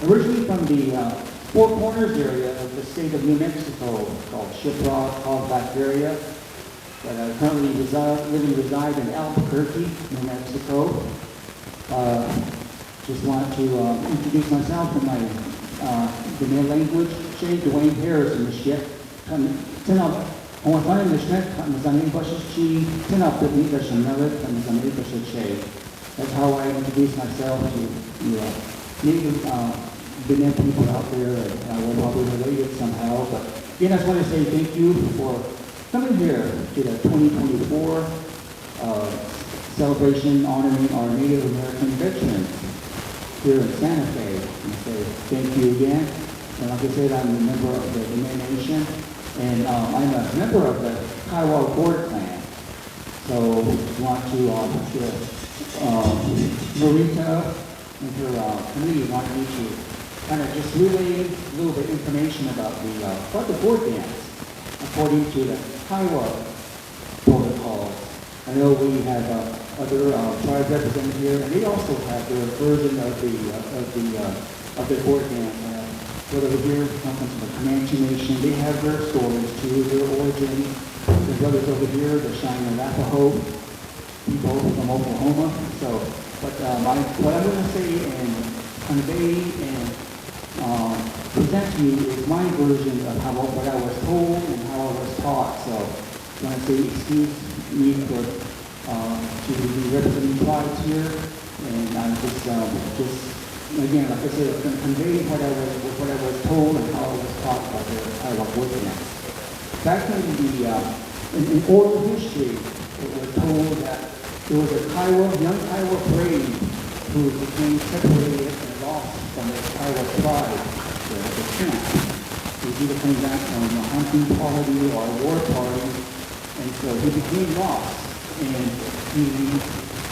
Originally from the Four Corners area of the state of New Mexico, called Shiprock, Hogback area. But I currently reside in Albuquerque, New Mexico. Just want to introduce myself in my Duane language. Duane Harrison, the ship. That's how I introduce myself to native Duane people out there, and we're probably related somehow. But again, I just want to say thank you for coming here to the 2024 celebration honoring our Native American veterans here in Santa Fe. And say thank you again. And like I said, I'm a member of the Duane Nation, and I'm a member of the Kiowa Gourd clan. So I want to Marita and her committee wanted me to kind of just relay a little bit of information about the Gourd dance according to the Kiowa protocol. I know we have other tribes represented here, and they also have their version of the Gourd dance. Whether here comes from the Comanche Nation, they have their stories too, their origin. The brothers over here, the Cheyenne Arapaho people from Oklahoma. So, but what I'm going to say and convey and present to you is my version of what I was told and how I was taught. So I want to say excuse me for to be representing tribes here, and I'm just again, like I said, I'm going to convey what I was told and how I was taught by the Kiowa Gourd dance. Back in oral history, it was told that there was a young Kiowa brave who became separated and lost from the Kiowa tribe, the camp. He either came back from a hunting party or a war party, and so he became lost, and he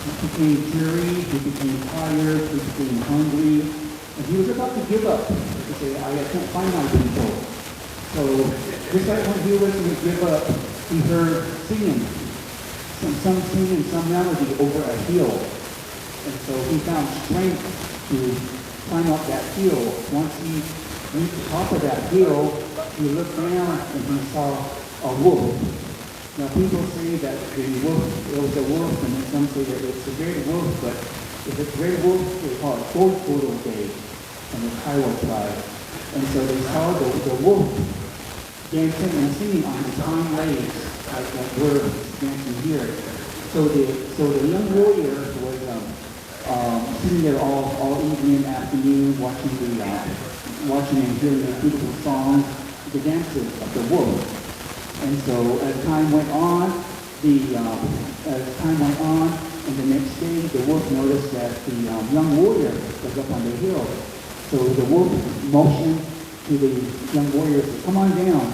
became dreary, he became tired, he became hungry, and he was about to give up. He said, I can't find my people. So just like when he was going to give up, he heard singing, some singing, some melody over a hill. And so he found strength to climb up that hill. Once he reached the top of that hill, he looked down and he saw a wolf. Now people say that it was a wolf, and then some say that it's a great wolf, but if it's a great wolf, they call it Gourd Photo Day from the Kiowa tribe. And so they saw the wolf dancing and singing on his hind legs, like we're dancing here. So the young warrior was sitting there all evening and afternoon, watching and hearing the beautiful songs, the dances of the wolf. And so as time went on, and the next day, the wolf noticed that the young warrior was up on the hill. So the wolf motioned to the young warrior, said, "Come on down,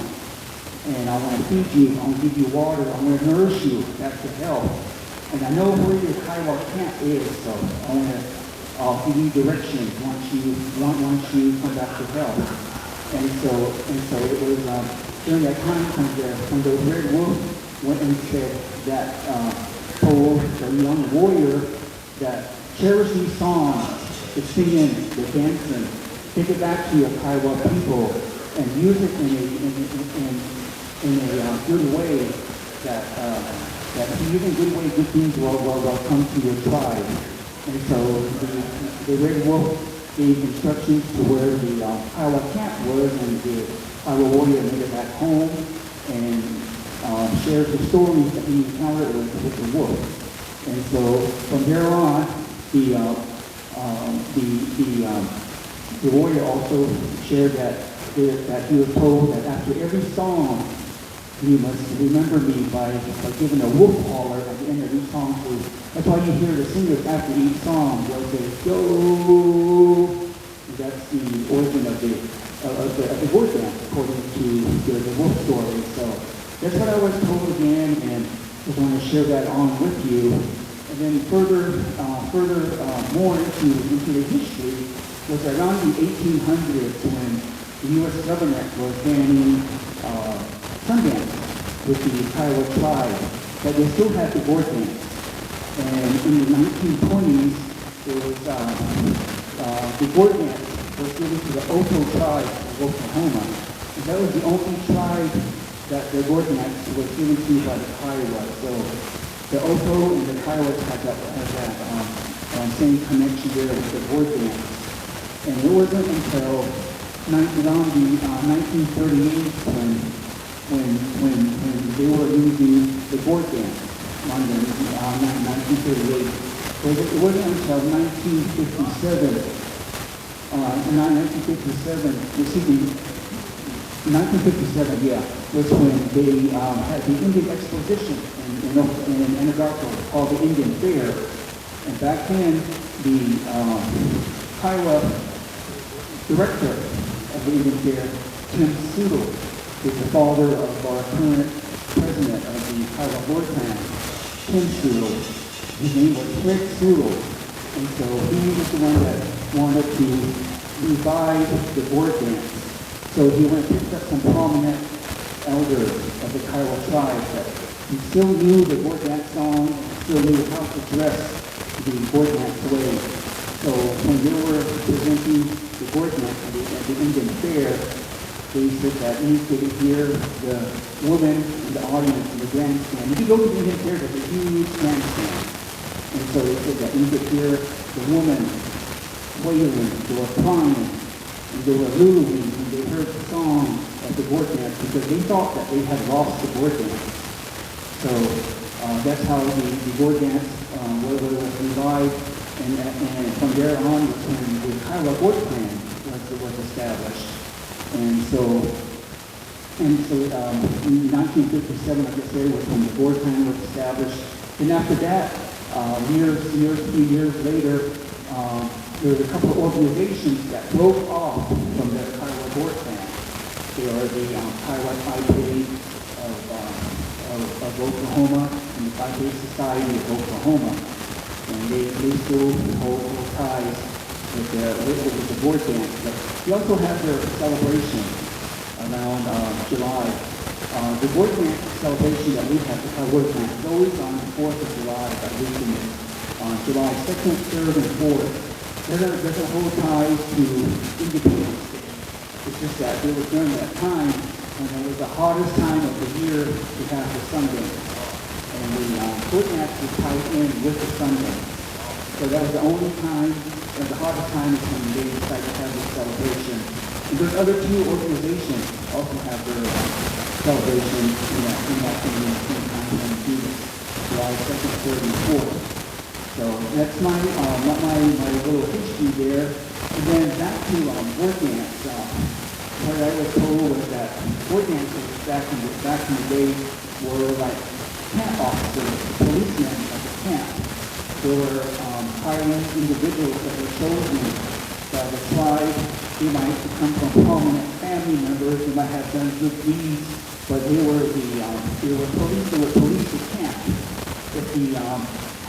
and I want to feed you. I want to give you water. I want to nourish you. That's your health. And I know where your Kiowa camp is, so I want to give you directions once you come back to health." And so it was during that time when the red wolf went and said that told the young warrior that cherish these songs, the singing, the dancing, take it back to your Kiowa people and use it in a good way that even good way good things will come to your tribe. And so the red wolf gave instructions to where the Kiowa camp was, and the Kiowa warrior made it back home and shared the stories that he encountered with the wolf. And so from there on, the warrior also shared that he was told that after every song, you must remember me by giving a wolf holler at the end of each song. So that's why you hear the singers after each song, they'll say, "Go!" And that's the origin of the Gourd dance, according to the wolf story. So that's what I was told again, and just want to share that on with you. And then further more into the history was around the 1800s when the U.S. government was banning Sundance with the Kiowa tribe, but they still had the Gourd dance. And in the 1920s, there was the Gourd dance was given to the Oto tribe of Oklahoma. And that was the only tribe that the Gourd dance was given to by the Kiowa. So the Oto and the Kiowas had that same connection there with the Gourd dance. And it wasn't until around the 1938 when they were using the Gourd dance, London, 1938. It wasn't until 1957, 1957, yeah, was when they had the Indian Exposition in Anadarko called the Indian Fair. And back then, the Kiowa director of the Indian Fair, Tim Sudol, is the father of our current president of the Kiowa Gourd clan, Tim Sudol. His name was Fred Sudol. And so he was the one that wanted to revive the Gourd dance. So he went and picked up some prominent elders of the Kiowa tribe that he still knew the Gourd dance song, still knew how to dress the Gourd dance way. So when they were presenting the Gourd dance at the Indian Fair, they said that you could hear the woman in the audience in the grandstand. If you go to the Indian Fair, there's a huge grandstand. And so they said that you could hear the woman wailing, they were crying, and they were luluing when they heard the song of the Gourd dance because they thought that they had lost the Gourd dance. So that's how the Gourd dance was revived, and from there on was when the Kiowa Gourd clan was established. And so in 1957, like I said, was when the Gourd clan was established. And after that, few years later, there were a couple of organizations that broke off from the Kiowa Gourd clan. They are the Kiowa Phi Phi of Oklahoma and the Phi Phi Society of Oklahoma. And they still hold ties with the Gourd dance. But they also have their celebration around July. The Gourd dance celebration that we have, the Kiowa Gourd dance, is always on the 4th of July, that weekend, on July 2nd, 3rd, and 4th. There's a whole ties to Independence Day. It's just that it was during that time when it was the hottest time of the year to have the Sundance. And the Gourd dance was tied in with the Sundance. So that was the only time, and the hottest time is when they decided to have this celebration. And there's other two organizations also have their celebration in that same time when we do this, July 2nd, 3rd, and 4th. So that's my little history there. And then back to Gourd dance. What I was told was that Gourd dancers back in the day were like camp officers, policemen at the camp. They were hiring individuals that were chosen by the tribe. They might come from prominent family members. They might have done good deeds, but they were police. They would police the camp. If the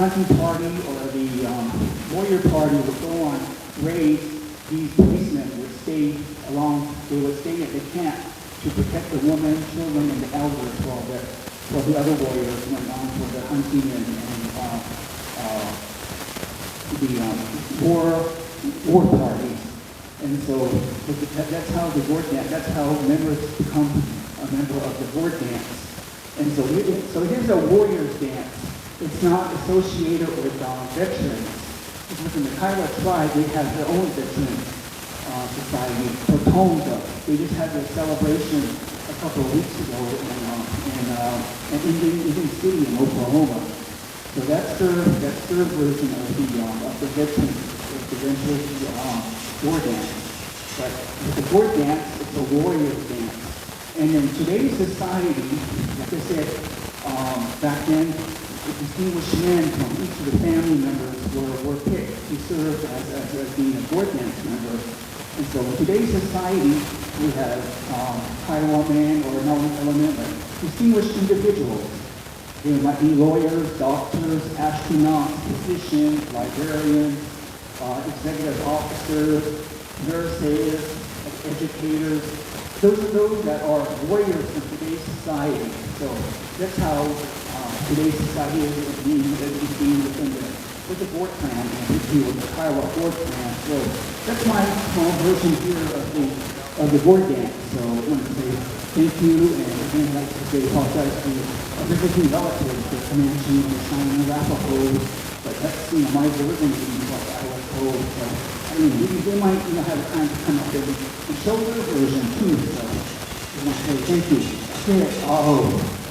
hunting party or the warrior party would go on raids, these policemen would stay along. They would stay at the camp to protect the women, children, and the elders while the other warriors went on for the hunting and the war parties. And so that's how the Gourd dance, that's how members become a member of the Gourd dance. And so here's a warrior's dance. It's not associated with veterans. Because in the Kiowa tribe, they have their own veteran society, Totonga. They just had their celebration a couple of weeks ago in Indian City in Oklahoma. So that's their version of the veterans, Gourd dance. But with the Gourd dance, it's a warrior's dance. And in today's society, like I said, back then, the distinguished men from each of the family members were picked to serve as being a Gourd dance member. And so in today's society, we have Kiowa men or non-element, distinguished individuals. There might be lawyers, doctors, astronauts, physicians, librarians, executive officers, nurses, educators. Those are those that are warriors in today's society. So that's how today's society is being defended. with the Gourd clan and review with the Kiowa Gourd clan. So that's my small version here of the Gourd dance. So I want to say thank you, and again, I'd like to say apologize to visiting relatives, the Comanche and the Cheyenne Arapaho, but that's, my version of what I was told. So, they might, have time to come up and show their version too. So I want to say thank you. That's it. Oh.